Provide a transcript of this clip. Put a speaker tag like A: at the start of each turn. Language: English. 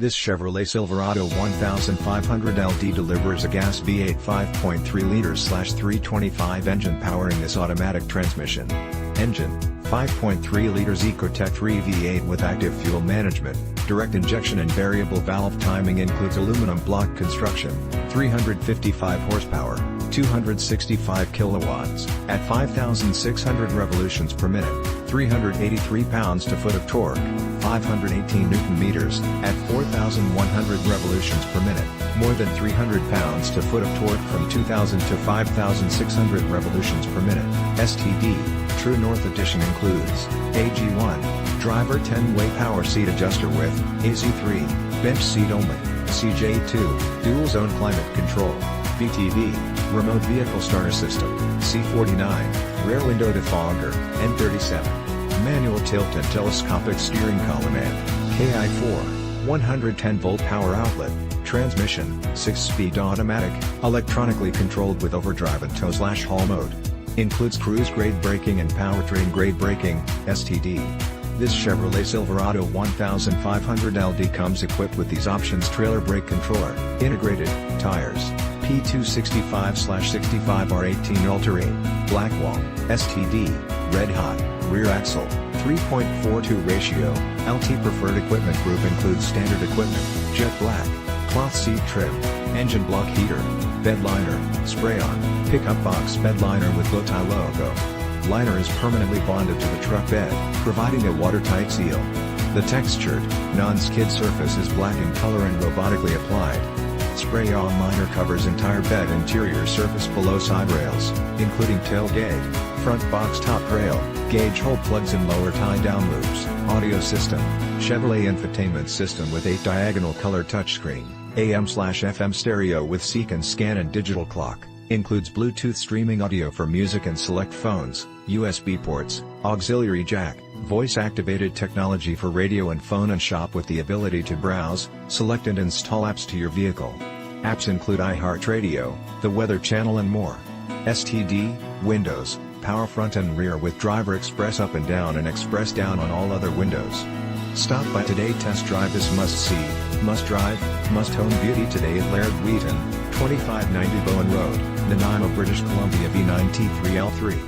A: This Chevrolet Silverado 1500 LD delivers a gas V8 5.3 liters/325 engine powering this automatic transmission. Engine, 5.3 liters Ecotec 3 V8 with active fuel management, direct injection and variable valve timing, includes aluminum block construction, 355 horsepower, 265 kilowatts, at 5,600 revolutions per minute, 383 pounds-to-foot of torque, 518 Newton-meters, at 4,100 revolutions per minute, more than 300 pounds-to-foot of torque from 2,000 to 5,600 revolutions per minute. STD, True North Edition includes AG1, driver 10-way power seat adjuster with AZ3, bench seat only, CJ2, dual zone climate control, VTV, remote vehicle starter system, C49, rear window defogger, N37, manual tilt and telescopic steering column and KI4, 110-volt power outlet, transmission, 6-speed automatic, electronically controlled with overdrive and tow/haul mode. Includes cruise-grade braking and powertrain grade braking, STD. This Chevrolet Silverado 1500 LD comes equipped with these options: trailer brake controller, integrated, tires, P265/65R18 all-terrain, black wall, STD, red hot, rear axle, 3.42 ratio, LT preferred equipment group includes standard equipment, jet black, cloth seat trim, engine block heater, bed liner, spray-on, pickup box bed liner with bow tie logo. Liner is permanently bonded to the truck bed, providing a watertight seal. The textured, non-skid surface is black in color and robotically applied. Spray-on liner covers entire bed interior surface below side rails, including tailgate, front box top rail, gauge hole plugs and lower tie-down loops. Audio system, Chevrolet infotainment system with 8 diagonal color touchscreen, AM/FM stereo with seek and scan and digital clock. Includes Bluetooth streaming audio for music and select phones, USB ports, auxiliary jack, voice-activated technology for radio and phone, and shop with the ability to browse, select and install apps to your vehicle. Apps include iHeartRadio, the Weather Channel and more. STD, Windows, power front and rear with driver express up and express down on all other windows. Stop by today, test drive this must-see, must-drive, must-own beauty today at Laird Wheaton, 2590 Bowen Road, Nanaimo, British Columbia V9T3L3.